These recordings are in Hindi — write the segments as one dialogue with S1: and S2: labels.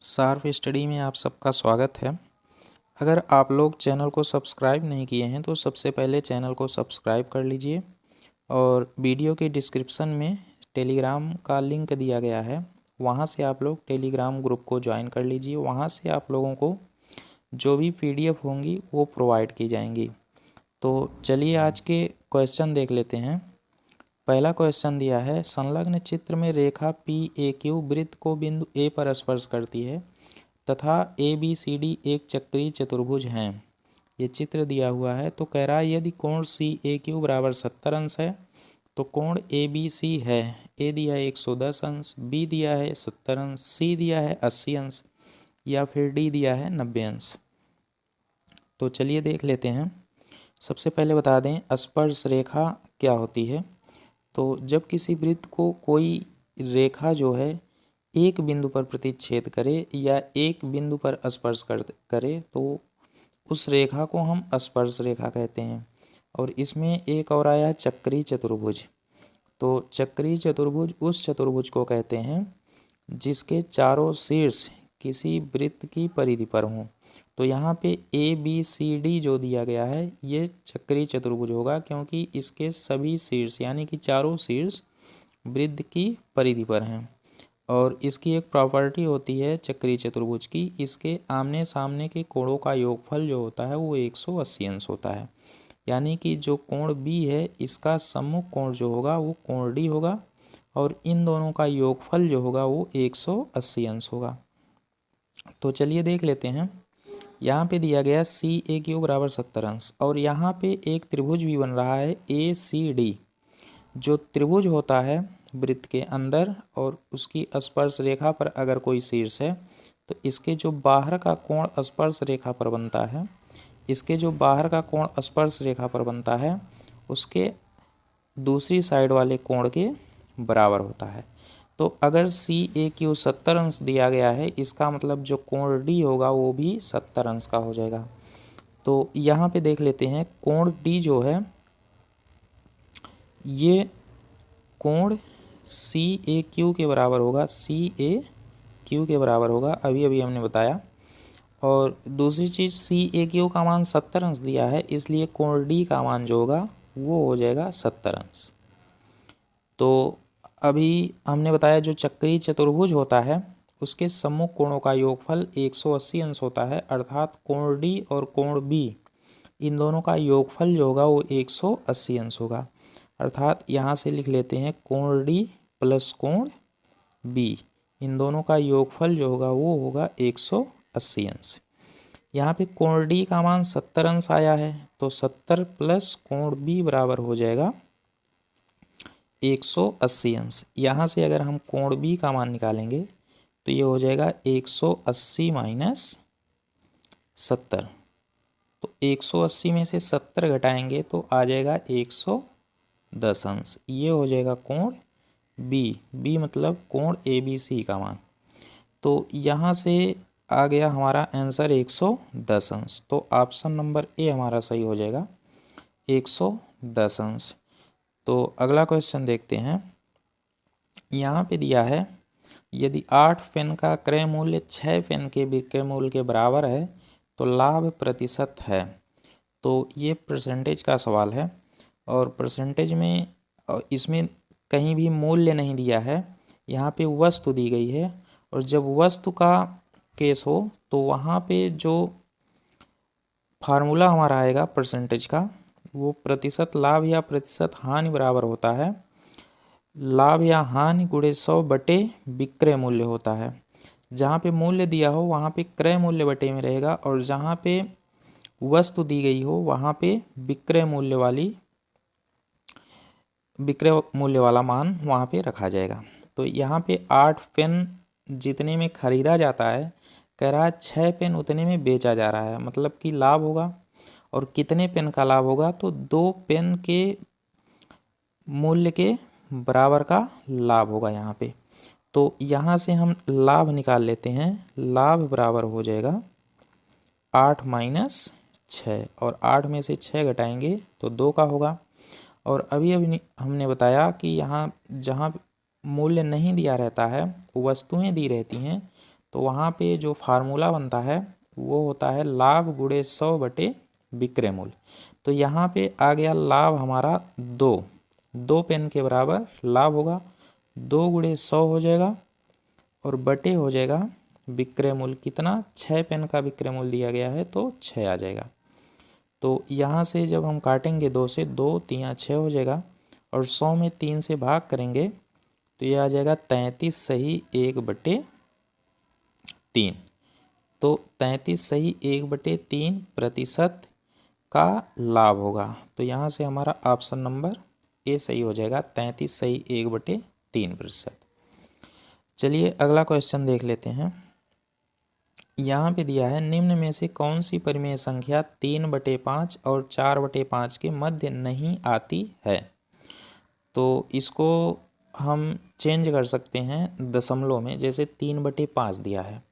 S1: शार्प स्टडी में आप सबका स्वागत है। अगर आप लोग चैनल को सब्सक्राइब नहीं किए हैं तो सबसे पहले चैनल को सब्सक्राइब कर लीजिए और वीडियो के डिस्क्रिप्शन में टेलीग्राम का लिंक दिया गया है, वहां से आप लोग टेलीग्राम ग्रुप को ज्वाइन कर लीजिए। वहां से आप लोगों को जो भी पीडीएफ होंगी वो प्रोवाइड की जाएंगी। तो चलिए आज के क्वेश्चन देख लेते हैं। पहला क्वेश्चन दिया है, संलग्न चित्र में रेखा पी ए क्यू वृत्त को बिंदु ए पर स्पर्श करती है तथा ए बी सी डी एक चक्रीय चतुर्भुज हैं। ये चित्र दिया हुआ है। तो कह रहा है यदि कोण सी ए क्यू बराबर 70 अंश है तो कोण ए बी सी है, ए दिया है 110 अंश, बी दिया है 70 अंश, सी दिया है 80 अंश या फिर डी दिया है 90 अंश। तो चलिए देख लेते हैं। सबसे पहले बता दें स्पर्श रेखा क्या होती है। तो जब किसी वृत्त को कोई रेखा जो है एक बिंदु पर प्रतिच्छेद करे या एक बिंदु पर स्पर्श करे तो उस रेखा को हम स्पर्श रेखा कहते हैं। और इसमें एक और आया चक्रीय चतुर्भुज। तो चक्रीय चतुर्भुज उस चतुर्भुज को कहते हैं जिसके चारों शीर्ष किसी वृत्त की परिधि पर हों। तो यहाँ पे ए बी सी डी जो दिया गया है ये चक्रीय चतुर्भुज होगा, क्योंकि इसके सभी शीर्ष यानी कि चारों शीर्ष वृत्त की परिधि पर हैं। और इसकी एक प्रॉपर्टी होती है चक्रीय चतुर्भुज की, इसके आमने सामने के कोणों का योगफल जो होता है वो 180 अंश होता है। यानी कि जो कोण बी है इसका सम्मुख कोण जो होगा वो कोण डी होगा और इन दोनों का योगफल जो होगा वो 180 अंश होगा। तो चलिए देख लेते हैं। यहाँ पे दिया गया सी ए क्यू बराबर 70 अंश और यहाँ पे एक त्रिभुज भी बन रहा है ए सी डी। जो त्रिभुज होता है वृत्त के अंदर और उसकी स्पर्श रेखा पर अगर कोई शीर्ष है तो इसके जो बाहर का कोण स्पर्श रेखा पर बनता है, इसके जो बाहर का कोण स्पर्श रेखा पर बनता है उसके दूसरी साइड वाले कोण के बराबर होता है। तो अगर सी ए क्यू 70 अंश दिया गया है इसका मतलब जो कोण डी होगा वो भी 70 अंश का हो जाएगा। तो यहाँ पे देख लेते हैं कोण डी जो है ये कोण सी ए क्यू के बराबर होगा, सी ए क्यू के बराबर होगा, अभी अभी हमने बताया। और दूसरी चीज़ सी ए क्यू का मान 70 अंश दिया है इसलिए कोण डी का मान जो होगा वो हो जाएगा 70 अंश। तो अभी हमने बताया जो चक्रीय चतुर्भुज होता है उसके सम्मुख कोणों का योगफल 180 अंश होता है, अर्थात कोण डी और कोण बी इन दोनों का योगफल जो होगा वो 180 अंश होगा। अर्थात यहाँ से लिख लेते हैं कोण डी प्लस कोण बी, इन दोनों का योगफल जो होगा वो होगा 180 अंश। यहाँ पे कोण डी का मान 70 अंश आया है तो 70 प्लस कोण बी बराबर हो जाएगा 180 अंश। यहाँ से अगर हम कोण बी का मान निकालेंगे तो ये हो जाएगा 180 माइनस 70। तो 180 में से 70 घटाएंगे तो आ जाएगा 110 अंश। ये हो जाएगा कोण बी, बी मतलब कोण ए बी सी का मान। तो यहाँ से आ गया हमारा आंसर 110 अंश। तो ऑप्शन नंबर ए हमारा सही हो जाएगा 110 अंश। तो अगला क्वेश्चन देखते हैं। यहाँ पे दिया है यदि 8 पेन का क्रय मूल्य 6 पेन के विक्रय मूल्य के बराबर है तो लाभ प्रतिशत है। तो ये परसेंटेज का सवाल है और परसेंटेज में इसमें कहीं भी मूल्य नहीं दिया है, यहाँ पे वस्तु दी गई है। और जब वस्तु का केस हो तो वहाँ पे जो फार्मूला हमारा आएगा परसेंटेज का वो प्रतिशत लाभ या प्रतिशत हानि बराबर होता है लाभ या हानि गुणे 100 बटे विक्रय मूल्य होता है। जहाँ पे मूल्य दिया हो वहाँ पे क्रय मूल्य बटे में रहेगा और जहाँ पे वस्तु दी गई हो वहाँ पे विक्रय मूल्य वाला मान वहाँ पे रखा जाएगा। तो यहाँ पे 8 पेन जितने में खरीदा जाता है कह रहा है 6 पेन उतने में बेचा जा रहा है, मतलब कि लाभ होगा। और कितने पेन का लाभ होगा तो 2 पेन के मूल्य के बराबर का लाभ होगा यहाँ पे। तो यहाँ से हम लाभ निकाल लेते हैं, लाभ बराबर हो जाएगा 8 माइनस 6 और 8 में से 6 घटाएंगे तो 2 का होगा। और अभी हमने बताया कि यहाँ जहाँ मूल्य नहीं दिया रहता है वस्तुएं दी रहती हैं तो वहाँ पे जो फार्मूला बनता है वो होता है लाभ गुणे 100 बटे विक्रय मूल्य। तो यहाँ पे आ गया लाभ हमारा 2 पेन के बराबर लाभ होगा, 2 गुणे 100 हो जाएगा और बटे हो जाएगा विक्रय मूल्य कितना, 6 पेन का विक्रय मूल्य दिया गया है तो 6 आ जाएगा। तो यहाँ से जब हम काटेंगे 2 से, 2 3 6 हो जाएगा और 100 में 3 से भाग करेंगे तो ये आ जाएगा 33 सही 1/3। तो 33 सही 1/3% का लाभ होगा। तो यहाँ से हमारा ऑप्शन नंबर ए सही हो जाएगा, 33 सही 1/3%। चलिए अगला क्वेश्चन देख लेते हैं। यहाँ पे दिया है निम्न में से कौन सी परिमेय संख्या 3/5 और 4/5 के मध्य नहीं आती है। तो इसको हम चेंज कर सकते हैं दशमलव में। जैसे 3/5 दिया है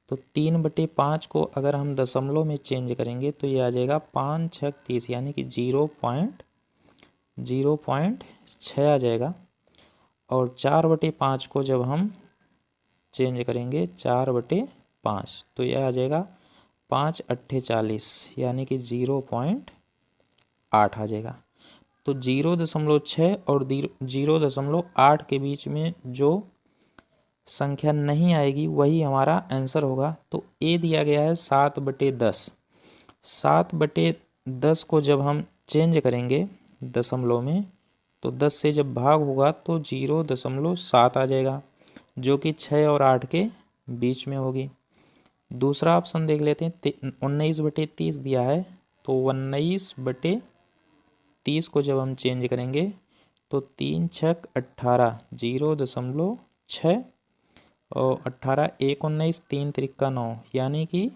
S1: तो 3/5 को अगर हम दशमलव में चेंज करेंगे तो ये आ जाएगा 5 6 30 यानी कि 0.6 आ जाएगा। और 4/5 को जब हम चेंज करेंगे 4/5 तो यह आ जाएगा 5 8 40 यानी कि 0.8 आ जाएगा। तो 0.6 और 0.8 के बीच में जो संख्या नहीं आएगी वही हमारा आंसर होगा। तो ए दिया गया है 7/10। 7/10 को जब हम चेंज करेंगे दशमलव में तो 10 से जब भाग होगा तो 0.7 आ जाएगा जो कि 6 और 8 के बीच में होगी। दूसरा ऑप्शन देख लेते हैं। 19/30 दिया है तो 19/30 को जब हम चेंज करेंगे तो 3 6 18 0.6 और 18 1 19 3 3 9 यानी कि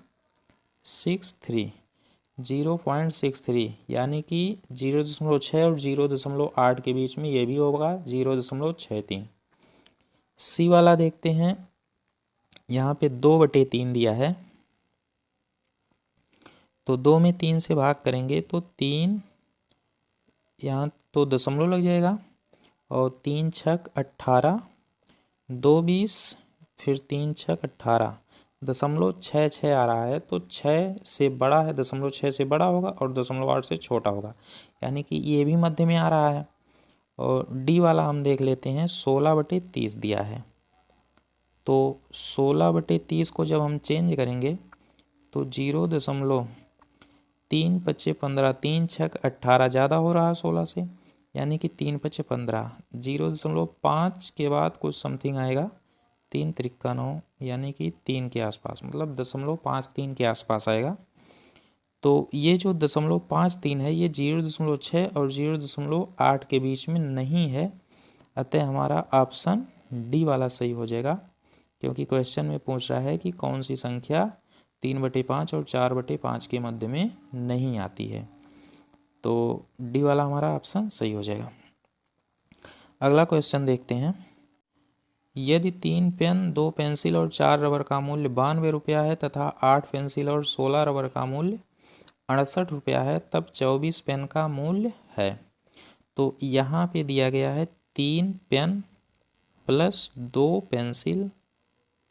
S1: 0.63 यानी कि 0.6 और 0.8 के बीच में ये भी होगा 0.63। सी वाला देखते हैं। यहाँ पे 2/3 दिया है तो 2 में 3 से भाग करेंगे तो 3 यहाँ तो दशमलव लग जाएगा और 3 6 18 2 20 फिर 3 6 18 0.66 आ रहा है तो 6 से बड़ा है, 0.6 से बड़ा होगा और 0.8 से छोटा होगा यानी कि ये भी मध्य में आ रहा है। और डी वाला हम देख लेते हैं। 16/30 दिया है तो 16/30 को जब हम चेंज करेंगे तो 0.3 5 15 3 6 18 ज़्यादा हो रहा है 16 से यानी कि 3 5 15 0.5 के बाद कुछ समथिंग आएगा 3 3 9 यानी कि 3 के आसपास, मतलब 0.53 के आसपास आएगा। तो ये जो 0.53 है ये 0.6 और 0.8 के बीच में नहीं है, अतः हमारा ऑप्शन डी वाला सही हो जाएगा क्योंकि क्वेश्चन में पूछ रहा है कि कौन सी संख्या 3/5 और 4/5 के मध्य में नहीं आती है। तो डी वाला हमारा ऑप्शन सही हो जाएगा। अगला क्वेश्चन देखते हैं। यदि 3 पेन 2 पेंसिल और 4 रबर का मूल्य 92 रुपया है तथा 8 पेंसिल और 16 रबर का मूल्य 68 रुपया है तब 24 पेन का मूल्य है। तो यहाँ पे दिया गया है 3 pen plus 2 pencil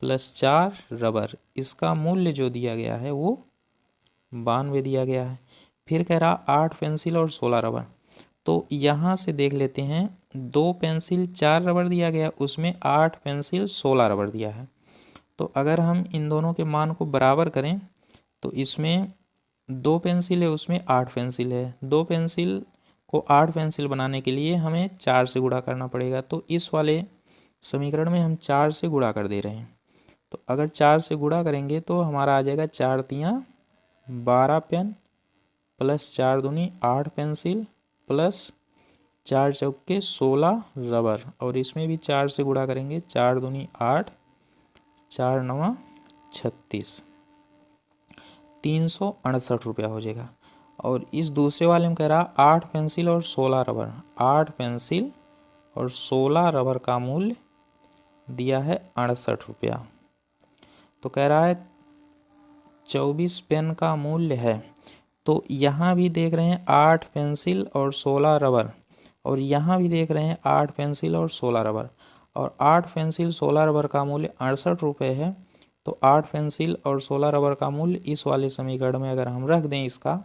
S1: plus 4 rubber, इसका मूल्य जो दिया गया है वो 92 दिया गया है। फिर कह रहा 8 पेंसिल और 16 रबर। तो यहाँ से देख लेते हैं 2 पेंसिल 4 रबर दिया गया, उसमें 8 पेंसिल 16 रबर दिया है। तो अगर हम इन दोनों के मान को बराबर करें तो इसमें 2 पेंसिल है उसमें 8 पेंसिल है। 2 पेंसिल को 8 पेंसिल बनाने के लिए हमें 4 से गुणा करना पड़ेगा। तो इस वाले समीकरण में हम 4 से गुणा कर दे रहे हैं। तो अगर 4 से गुणा करेंगे तो हमारा आ जाएगा 4 तियाँ 12 पेन प्लस 4 दूनी 8 पेंसिल प्लस 4 चौके 16 रबर, और इसमें भी 4 से गुणा करेंगे 4 दूनी 8 4 9 36, 368 रुपया हो जाएगा। और इस दूसरे वाले में कह रहा 8 पेंसिल और 16 रबर, 8 पेंसिल और 16 रबर का मूल्य दिया है 68 रुपया। तो कह रहा है 24 पेन का मूल्य है। तो यहाँ भी देख रहे हैं 8 पेंसिल और 16 रबर, और यहाँ भी देख रहे हैं 8 पेंसिल और 16 रबर, और 8 पेंसिल 16 रबर का मूल्य 68 रुपये है। तो 8 पेंसिल और 16 रबर का मूल्य इस वाले समीकरण में अगर हम रख दें इसका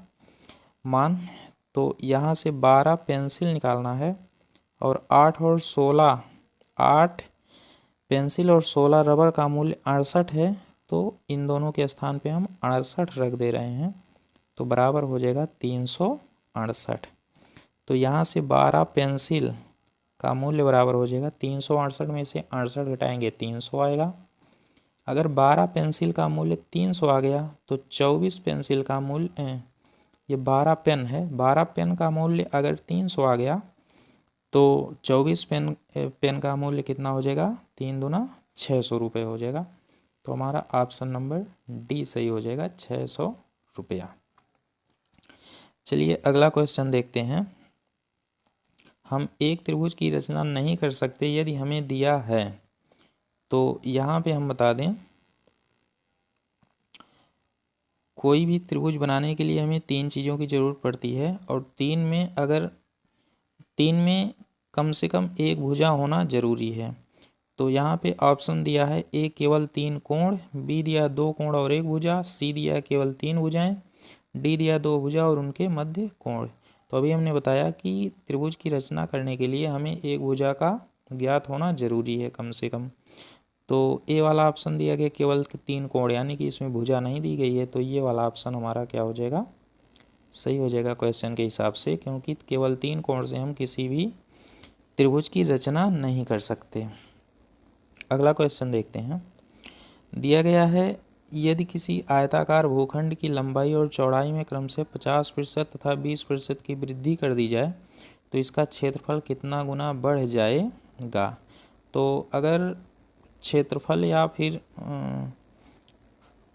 S1: मान, तो यहाँ से 12 पेंसिल निकालना है और 8 पेंसिल और 16 रबर का मूल्य 68 है, तो इन दोनों के स्थान पे हम 68 रख दे रहे हैं, तो बराबर हो जाएगा 368। तो यहाँ से 12 पेंसिल का मूल्य बराबर हो जाएगा 368 में से 68 घटाएंगे 300 आएगा। अगर 12 पेंसिल का मूल्य 300 आ गया तो 24 पेंसिल का मूल्य, ये 12 पेन है, 12 पेन का मूल्य अगर 300 आ गया तो 24 पेन का मूल्य कितना हो जाएगा, 3 दूना 600 रुपये हो जाएगा। तो हमारा ऑप्शन नंबर डी सही हो जाएगा, 600 रुपया। चलिए अगला क्वेश्चन देखते हैं। हम एक त्रिभुज की रचना नहीं कर सकते यदि हमें दिया है, तो यहाँ पे हम बता दें कोई भी त्रिभुज बनाने के लिए हमें 3 चीज़ों की ज़रूरत पड़ती है और 3 में कम से कम एक भुजा होना ज़रूरी है। तो यहाँ पे ऑप्शन दिया है ए केवल 3 कोण, बी दिया 2 कोण और 1 भुजा, सी दिया केवल 3 भुजाएं, डी दिया 2 भुजा और उनके मध्य कोण। तो अभी हमने बताया कि त्रिभुज की रचना करने के लिए हमें एक भुजा का ज्ञात होना ज़रूरी है कम से कम। तो ए वाला ऑप्शन दिया गया केवल 3 कोण, यानी कि इसमें भुजा नहीं दी गई है, तो ये वाला ऑप्शन हमारा क्या हो जाएगा, सही हो जाएगा क्वेश्चन के हिसाब से, क्योंकि केवल 3 कोण से हम किसी भी त्रिभुज की रचना नहीं कर सकते। अगला क्वेश्चन देखते हैं। दिया गया है यदि किसी आयताकार भूखंड की लंबाई और चौड़ाई में क्रम से 50% तथा 20% की वृद्धि कर दी जाए तो इसका क्षेत्रफल कितना गुना बढ़ जाएगा। तो अगर क्षेत्रफल या फिर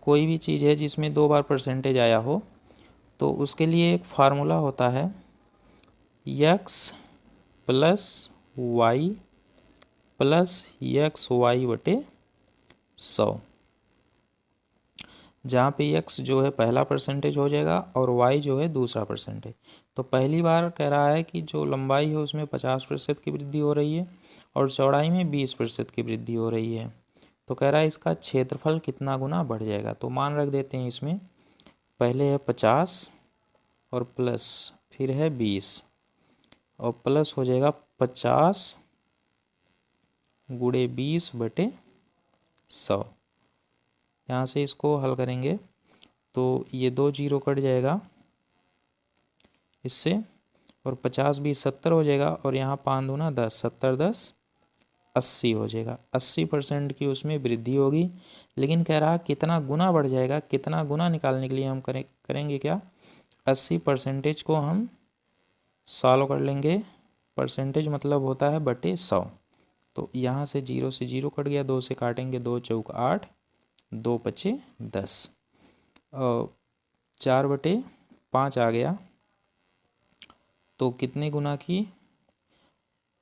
S1: कोई भी चीज़ है जिसमें 2 बार परसेंटेज आया हो, तो उसके लिए एक फार्मूला होता है x + y + xy/100, जहाँ पे x जो है पहला परसेंटेज हो जाएगा और y जो है दूसरा परसेंटेज। तो पहली बार कह रहा है कि जो लंबाई है उसमें 50% की वृद्धि हो रही है और चौड़ाई में 20% की वृद्धि हो रही है। तो कह रहा है इसका क्षेत्रफल कितना गुना बढ़ जाएगा। तो मान रख देते हैं, इसमें पहले है 50 और प्लस फिर है 20 और प्लस हो जाएगा 50 × 20/100। यहाँ से इसको हल करेंगे तो ये 2 जीरो कट जाएगा इससे, और 50 20 70 हो जाएगा और यहाँ 5 दूना 10, 70 10 80 हो जाएगा। 80% की उसमें वृद्धि होगी, लेकिन कह रहा कितना गुना बढ़ जाएगा। कितना गुना निकालने के लिए हम करेंगे क्या, 80% को हम सॉल्व कर लेंगे। परसेंटेज मतलब होता है /100। तो यहाँ से 0 से 0 कट गया, 2 से काटेंगे, 2 चौक 8, 2 पचे 10 और 4/5 आ गया। तो कितने गुना की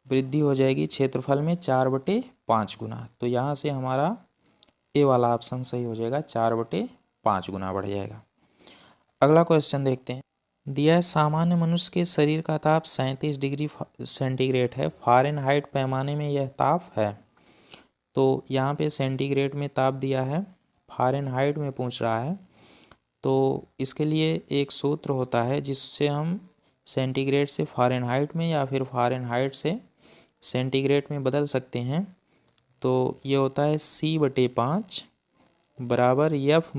S1: वृद्धि हो जाएगी क्षेत्रफल में, 4/5 गुना। तो यहाँ से हमारा ए वाला ऑप्शन सही हो जाएगा, 4/5 गुना बढ़ जाएगा। अगला क्वेश्चन देखते हैं। दिया है सामान्य मनुष्य के शरीर का ताप 37 डिग्री सेंटीग्रेड है, फ़ारेनहाइट पैमाने में यह ताप है। तो यहाँ पे सेंटीग्रेड में ताप दिया है, फ़ारेनहाइट में पूछ रहा है। तो इसके लिए एक सूत्र होता है जिससे हम सेंटीग्रेड से फ़ारेनहाइट में या फिर फ़ारेनहाइट से सेंटीग्रेड में बदल सकते हैं। तो ये होता है C/5 बराबर F -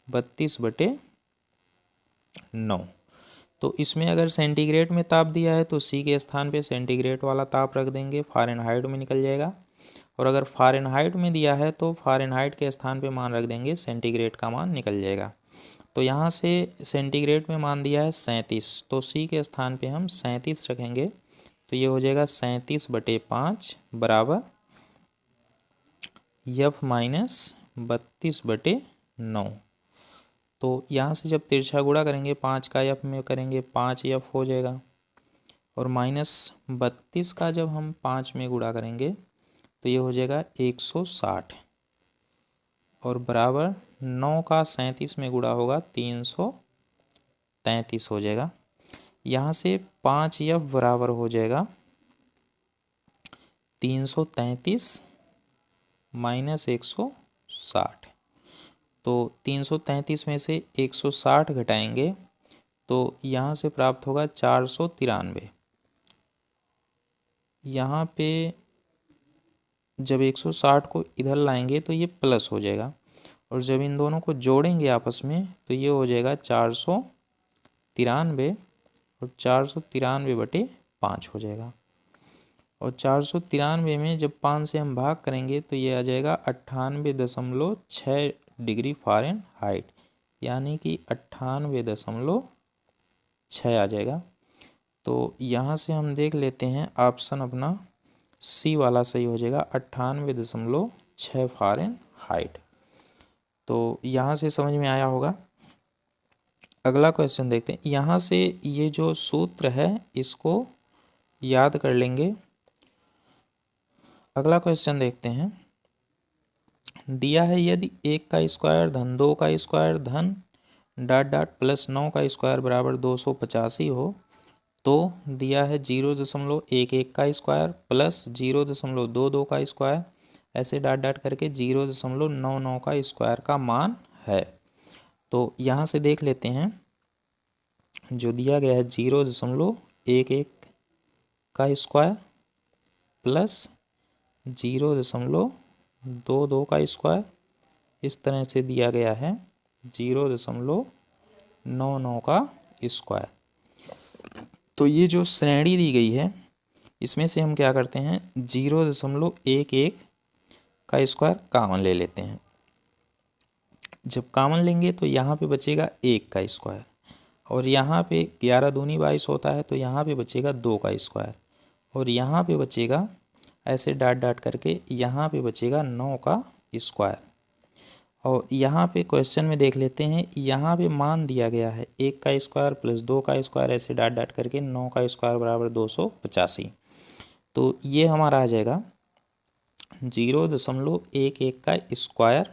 S1: 32/9। तो इसमें अगर सेंटीग्रेड में ताप दिया है तो C के स्थान पे सेंटीग्रेड वाला ताप रख देंगे, फ़ारेनहाइट में निकल जाएगा। और अगर फ़ारेनहाइट में दिया है तो फ़ारेनहाइट के स्थान पे मान रख देंगे, सेंटीग्रेड का मान निकल जाएगा। तो यहाँ से सेंटीग्रेड में मान दिया है 37, तो C के स्थान पे हम 37 रखेंगे। तो ये हो जाएगा 37/5 बराबर F - 32/9। तो यहाँ से जब तिरछा गुणा करेंगे 5 का F में करेंगे 5F हो जाएगा, और -32 का जब हम 5 में गुणा करेंगे तो ये हो जाएगा 160, और बराबर 9 का 37 में गुणा होगा 333 हो जाएगा। यहाँ से 5F बराबर हो जाएगा 333 - 160। 160। तो 333 में से 160 घटाएंगे तो यहाँ से प्राप्त होगा 493। यहाँ पे जब 160 को इधर लाएंगे तो ये प्लस हो जाएगा, और जब इन दोनों को जोड़ेंगे आपस में तो ये हो जाएगा 493, और 493/5 हो जाएगा। और 493 में जब 5 से हम भाग करेंगे तो ये आ जाएगा 98.6 डिग्री फ़ारेनहाइट, यानी कि 98.6 आ जाएगा। तो यहाँ से हम देख लेते हैं ऑप्शन अपना सी वाला सही हो जाएगा, 98.6 फ़ारेनहाइट। तो यहाँ से समझ में आया होगा। अगला क्वेश्चन देखते हैं। यहाँ से ये जो सूत्र है इसको याद कर लेंगे। अगला क्वेश्चन देखते हैं। दिया है यदि 1 का स्क्वायर धन 2 का स्क्वायर धन ... प्लस 9 का स्क्वायर बराबर 285 हो, तो दिया है 0.11 का स्क्वायर प्लस 0.22 का स्क्वायर, ऐसे ... करके 0.99 का स्क्वायर का मान है। तो यहाँ से देख लेते हैं। जो दिया गया है 0.11 का स्क्वायर प्लस 0.22 का स्क्वायर, इस तरह से दिया गया है 0.99 का स्क्वायर। तो ये जो श्रेणी दी गई है इसमें से हम क्या करते हैं, 0.11 का स्क्वायर कॉमन ले लेते हैं। जब कॉमन लेंगे तो यहाँ पे बचेगा 1 का स्क्वायर, और यहाँ पे 11 दूनी 22 होता है, तो यहाँ पे बचेगा 2 का स्क्वायर, और यहाँ पे बचेगा ऐसे ... करके यहाँ पे बचेगा 9 का स्क्वायर। और यहाँ पे क्वेश्चन में देख लेते हैं, यहाँ पे मान दिया गया है 1 का स्क्वायर प्लस 2 का स्क्वायर, ऐसे ... करके 9 का स्क्वायर बराबर 285। तो ये हमारा आ जाएगा 0.11 का स्क्वायर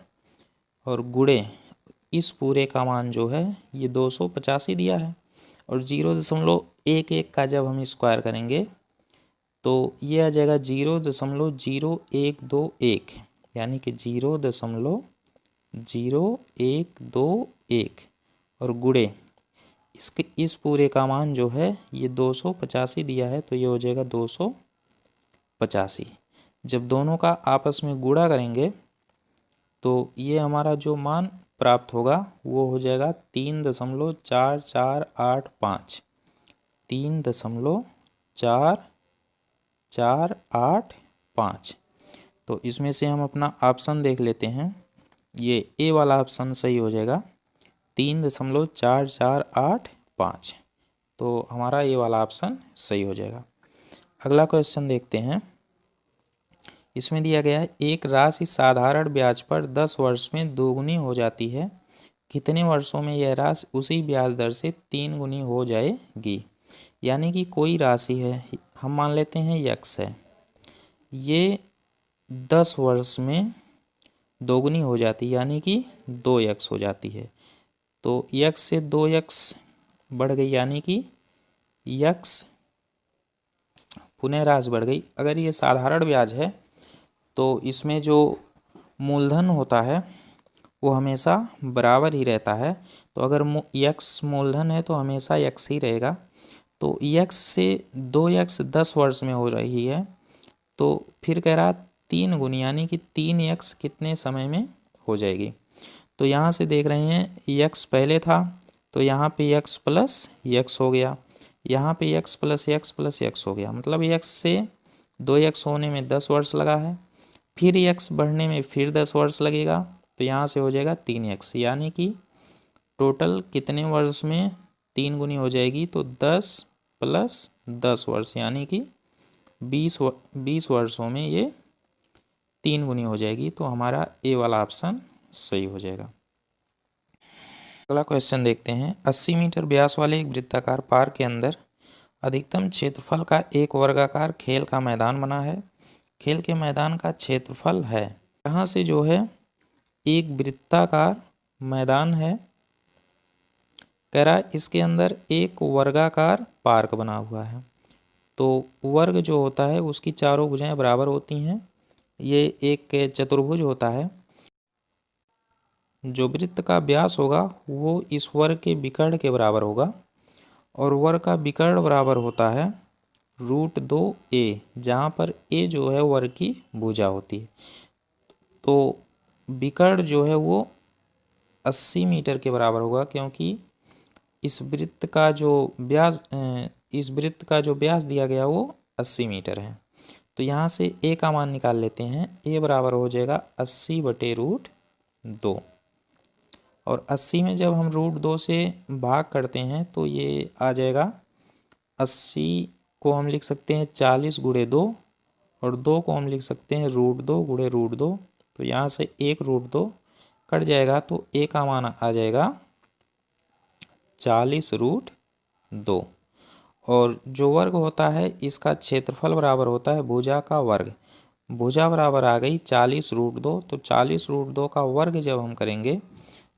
S1: और गुणे इस पूरे का मान जो है ये 285 दिया है, और 0.11 का जब हम स्क्वायर करेंगे तो ये आ जाएगा 0.0121, यानी कि 0.0121, और गुणे इसके इस पूरे का मान जो है ये 285 दिया है, तो ये हो जाएगा 285। जब दोनों का आपस में गुणा करेंगे तो ये हमारा जो मान प्राप्त होगा वो हो जाएगा 3.4485, 3.4485। तो इसमें से हम अपना ऑप्शन देख लेते हैं। ये ए वाला ऑप्शन सही हो जाएगा, 3.4485। तो हमारा ये वाला ऑप्शन सही हो जाएगा। अगला क्वेश्चन देखते हैं। इसमें दिया गया है एक राशि साधारण ब्याज पर 10 वर्ष में दोगुनी हो जाती है, कितने वर्षों में यह राशि उसी ब्याज दर से 3 गुनी हो जाएगी। यानी कि कोई राशि है, हम मान लेते हैं x है, ये 10 वर्ष में दोगुनी हो जाती है, यानी कि 2x हो जाती है। तो x से 2x बढ़ गई, यानी कि x पुनः राशि बढ़ गई। अगर ये साधारण ब्याज है तो इसमें जो मूलधन होता है वो हमेशा बराबर ही रहता है। तो अगर x मूलधन है तो हमेशा x ही रहेगा। तो x से 2x 10 वर्ष में हो रही है, तो फिर कह रहा 3 गुनी, यानी कि 3x कितने समय में हो जाएगी। तो यहाँ से देख रहे हैं x पहले था तो यहाँ पे x प्लस x हो गया, यहाँ पे x प्लस x हो गया, मतलब x से 2x होने में 10 वर्ष लगा है, फिर x बढ़ने में फिर 10 वर्ष लगेगा, तो यहाँ से हो जाएगा 3x, यानी कि टोटल कितने वर्ष में 3 गुनी हो जाएगी। तो 10 प्लस 10 वर्ष, यानी कि 20 वर्षों में ये 3 गुनी हो जाएगी। तो हमारा ए वाला ऑप्शन सही हो जाएगा। अगला क्वेश्चन देखते हैं। 80 मीटर व्यास वाले एक वृत्ताकार पार्क के अंदर अधिकतम क्षेत्रफल का एक वर्गाकार खेल का मैदान बना है। खेल के मैदान का क्षेत्रफल है, यहाँ से जो है एक वृत्ताकार मैदान है, कह रहा है इसके अंदर एक वर्गाकार पार्क बना हुआ है। तो वर्ग जो होता है उसकी चारों भुजाएं बराबर होती हैं। ये एक चतुर्भुज होता है। जो वृत्त का व्यास होगा वो इस वर्ग के विकर्ण के बराबर होगा, और वर्ग का विकर्ण बराबर होता है √2a, जहाँ पर a जो है वर्ग की भुजा होती है। तो विकर्ण जो है वो 80 मीटर के बराबर होगा, क्योंकि इस वृत्त का जो व्यास दिया गया वो 80 मीटर है। तो यहाँ से a का मान निकाल लेते हैं। a बराबर हो जाएगा 80/√2, और 80 में जब हम √2 से भाग करते हैं तो ये आ जाएगा, 80 को हम लिख सकते हैं 40×2, और 2 को हम लिख सकते हैं √2×√2। तो यहाँ से 1√2 कट जाएगा, तो a का मान आ जाएगा 40√2। और जो वर्ग होता है इसका क्षेत्रफल बराबर होता है भुजा का वर्ग। भुजा बराबर आ गई 40√2, तो 40√2 का वर्ग जब हम करेंगे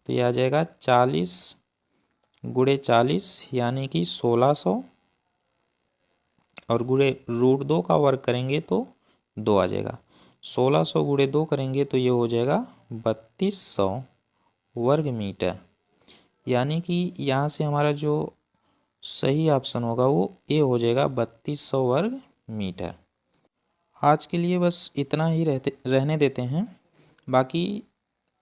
S1: तो यह आ जाएगा 40×40 यानी कि 1600, और √2 का वर्ग करेंगे तो 2 आ जाएगा। 1600×2 करेंगे तो ये हो जाएगा 3200 वर्ग मीटर। यानी कि यहाँ से हमारा जो सही ऑप्शन होगा वो ए हो जाएगा 3200 वर्ग मीटर। आज के लिए बस इतना ही रहने देते हैं। बाकी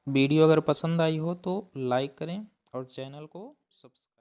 S1: वीडियो अगर पसंद आई हो तो लाइक करें और चैनल को सब्सक्राइब